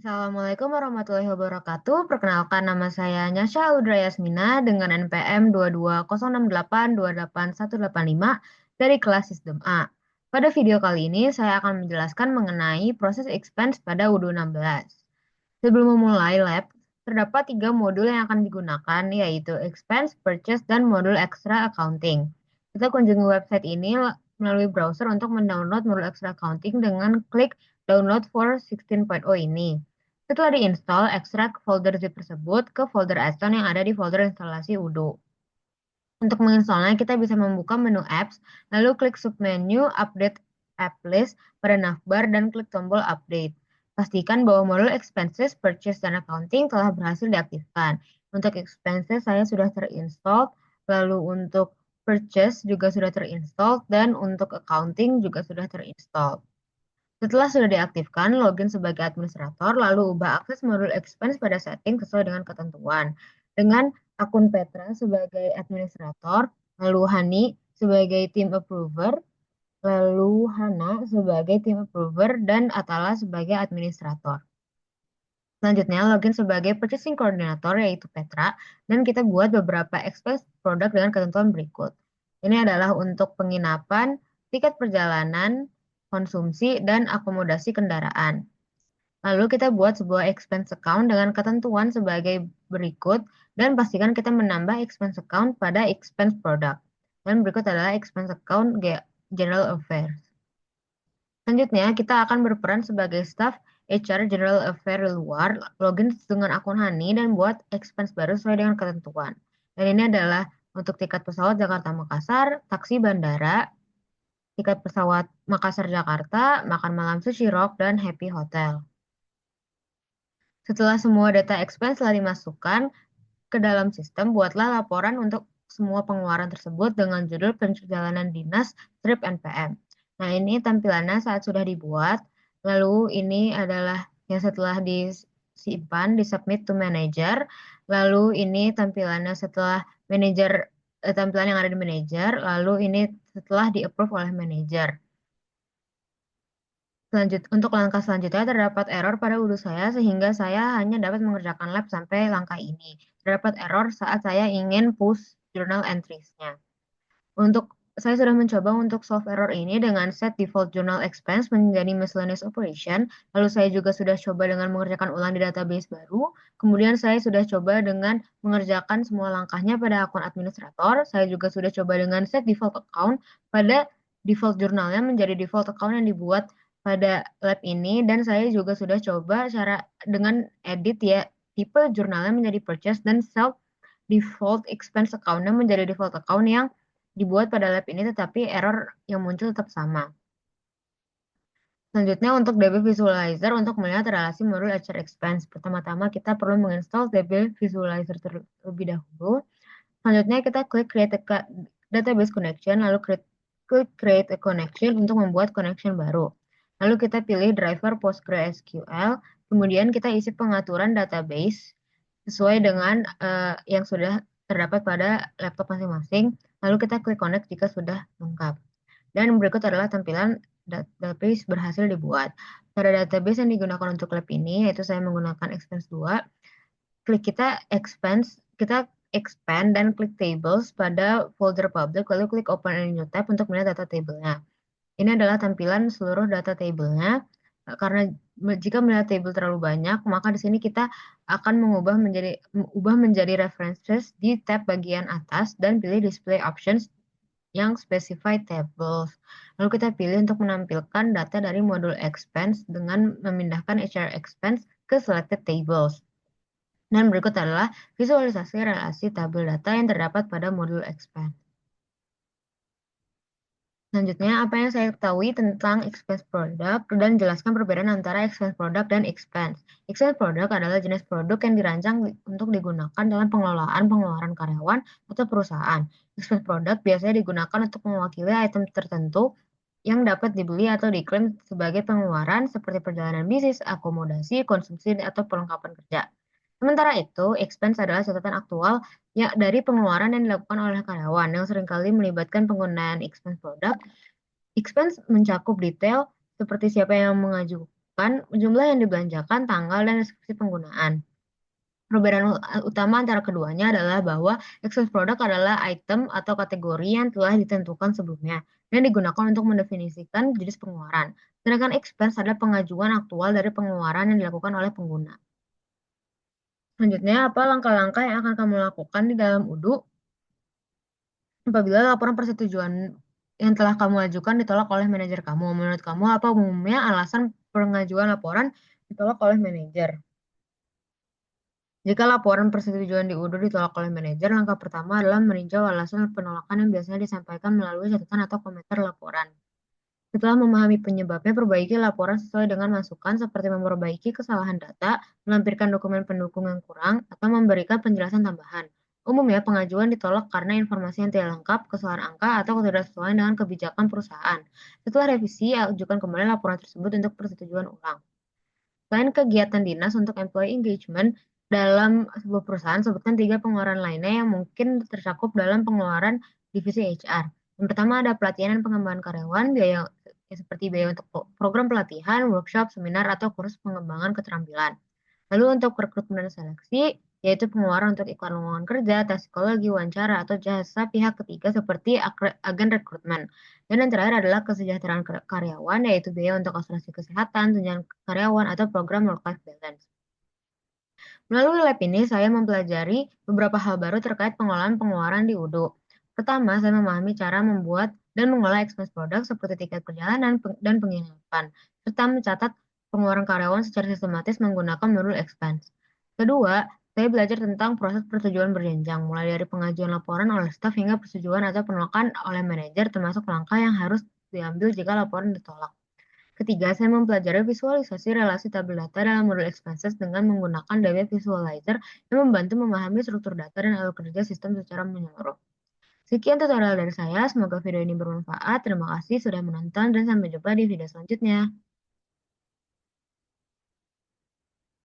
Assalamualaikum warahmatullahi wabarakatuh. Perkenalkan nama saya Nyasha Audra Yasmina dengan NPM 2206828185 dari kelas Sistem A. Pada video kali ini saya akan menjelaskan mengenai proses expense pada UD16. Sebelum memulai lab, terdapat 3 modul yang akan digunakan, yaitu expense, purchase, dan modul extra accounting. Kita kunjungi website ini melalui browser untuk mendownload modul extra accounting dengan klik download for 16.0 ini. Setelah diinstal, ekstrak folder zip tersebut ke folder Aston yang ada di folder instalasi Udo. Untuk menginstalnya, kita bisa membuka menu apps, lalu klik submenu update app list pada navbar dan klik tombol update. Pastikan bahwa modul expenses, purchase, dan accounting telah berhasil diaktifkan. Untuk expenses saya sudah terinstall, lalu untuk purchase juga sudah terinstall, dan untuk accounting juga sudah terinstall. Setelah sudah diaktifkan, login sebagai administrator, lalu ubah akses modul expense pada setting sesuai dengan ketentuan. Dengan akun Petra sebagai administrator, lalu Hani sebagai team approver, lalu Hana sebagai team approver, dan Atala sebagai administrator. Selanjutnya, login sebagai purchasing coordinator yaitu Petra, dan kita buat beberapa expense produk dengan ketentuan berikut. Ini adalah untuk penginapan, tiket perjalanan, konsumsi, dan akomodasi kendaraan. Lalu kita buat sebuah expense account dengan ketentuan sebagai berikut, dan pastikan kita menambah expense account pada expense product. Dan berikut adalah expense account general affairs. Selanjutnya, kita akan berperan sebagai staff HR General Affairs luar, login dengan akun Hani dan buat expense baru sesuai dengan ketentuan. Dan ini adalah untuk tiket pesawat Jakarta-Makassar, taksi bandara, tiket pesawat Makassar-Jakarta, makan malam Sushi Rock, dan Happy Hotel. Setelah semua data expense telah dimasukkan ke dalam sistem, buatlah laporan untuk semua pengeluaran tersebut dengan judul perjalanan dinas strip NPM. Nah, ini tampilannya saat sudah dibuat. Lalu ini adalah yang setelah disimpan, disubmit to manager. Lalu ini tampilannya setelah manager, tampilan yang ada di manager. Lalu ini setelah di-approve oleh manager. Untuk langkah selanjutnya terdapat error pada wudhu saya sehingga saya hanya dapat mengerjakan lab sampai langkah ini. Terdapat error saat saya ingin push journal entries-nya. Saya sudah mencoba untuk solve error ini dengan set default journal expense menjadi miscellaneous operation. Lalu saya juga sudah coba dengan mengerjakan ulang di database baru. Kemudian saya sudah coba dengan mengerjakan semua langkahnya pada akun administrator. Saya juga sudah coba dengan set default account pada default jurnalnya menjadi default account yang dibuat pada lab ini. Dan saya juga sudah coba cara dengan edit ya tipe jurnalnya menjadi purchase dan self default expense account-nya menjadi default account yang dibuat pada lab ini, tetapi error yang muncul tetap sama. Selanjutnya untuk DB Visualizer untuk melihat relasi modul HR Expense. Pertama-tama kita perlu menginstal DB Visualizer terlebih dahulu. Selanjutnya kita klik Create a Database Connection, lalu klik Create a Connection untuk membuat connection baru. Lalu kita pilih driver PostgreSQL, kemudian kita isi pengaturan database sesuai dengan yang sudah terdapat pada laptop masing-masing. Lalu kita klik connect jika sudah lengkap. Dan berikut adalah tampilan database berhasil dibuat. Pada database yang digunakan untuk lab ini, yaitu saya menggunakan expense 2, kita expand dan klik tables pada folder public, lalu klik open a new tab untuk melihat data table-nya. Ini adalah tampilan seluruh data table-nya. Karena jika melihat table terlalu banyak, maka di sini kita akan mengubah menjadi references di tab bagian atas dan pilih display options yang specify tables. Lalu kita pilih untuk menampilkan data dari modul expense dengan memindahkan HR expense ke selected tables. Dan berikut adalah visualisasi relasi tabel data yang terdapat pada modul expense. Selanjutnya, apa yang saya ketahui tentang expense product dan jelaskan perbedaan antara expense product dan expense. Expense product adalah jenis produk yang dirancang untuk digunakan dalam pengelolaan pengeluaran karyawan atau perusahaan. Expense product biasanya digunakan untuk mewakili item tertentu yang dapat dibeli atau diklaim sebagai pengeluaran seperti perjalanan bisnis, akomodasi, konsumsi, atau perlengkapan kerja. Sementara itu, expense adalah catatan aktual ya dari pengeluaran yang dilakukan oleh karyawan yang seringkali melibatkan penggunaan expense product. Expense mencakup detail seperti siapa yang menunjukkan jumlah yang dibelanjakan, tanggal, dan deskripsi penggunaan. Perbedaan utama antara keduanya adalah bahwa expense product adalah item atau kategori yang telah ditentukan sebelumnya dan digunakan untuk mendefinisikan jenis pengeluaran. Sedangkan expense adalah pengajuan aktual dari pengeluaran yang dilakukan oleh pengguna. Selanjutnya, apa langkah-langkah yang akan kamu lakukan di dalam UDU apabila laporan persetujuan yang telah kamu ajukan ditolak oleh manajer kamu? Menurut kamu, apa umumnya alasan pengajuan laporan ditolak oleh manajer? Jika laporan persetujuan di UDU ditolak oleh manajer, langkah pertama adalah meninjau alasan penolakan yang biasanya disampaikan melalui catatan atau komentar laporan. Setelah memahami penyebabnya, perbaiki laporan sesuai dengan masukan seperti memperbaiki kesalahan data, melampirkan dokumen pendukung yang kurang, atau memberikan penjelasan tambahan. Umumnya, pengajuan ditolak karena informasi yang tidak lengkap, kesalahan angka, atau ketidaksesuaian dengan kebijakan perusahaan. Setelah revisi, ajukan kembali laporan tersebut untuk persetujuan ulang. Selain kegiatan dinas untuk employee engagement dalam sebuah perusahaan, sebutkan 3 pengeluaran lainnya yang mungkin tercakup dalam pengeluaran divisi HR. Yang pertama ada pelatihan dan pengembangan karyawan, biaya seperti biaya untuk program pelatihan, workshop, seminar, atau kursus pengembangan keterampilan. Lalu untuk rekrutmen dan seleksi, yaitu pengeluaran untuk iklan lowongan kerja, tes psikologi, wawancara, atau jasa pihak ketiga seperti agen rekrutmen. Dan yang terakhir adalah kesejahteraan karyawan, yaitu biaya untuk asuransi kesehatan, tunjangan karyawan, atau program work-life balance. Melalui lab ini, saya mempelajari beberapa hal baru terkait pengelolaan pengeluaran di UDU. Pertama, saya memahami cara membuat dan mengolah expense product seperti tiket perjalanan dan penginapan, serta mencatat pengeluaran karyawan secara sistematis menggunakan modul expense. Kedua, saya belajar tentang proses persetujuan berjenjang, mulai dari pengajuan laporan oleh staf hingga persetujuan atau penolakan oleh manajer, termasuk langkah yang harus diambil jika laporan ditolak. Ketiga, saya mempelajari visualisasi relasi tabel data dalam modul expenses dengan menggunakan Data Visualizer yang membantu memahami struktur data dan alur kerja sistem secara menyeluruh. Sekian tutorial dari saya, semoga video ini bermanfaat. Terima kasih sudah menonton dan sampai jumpa di video selanjutnya.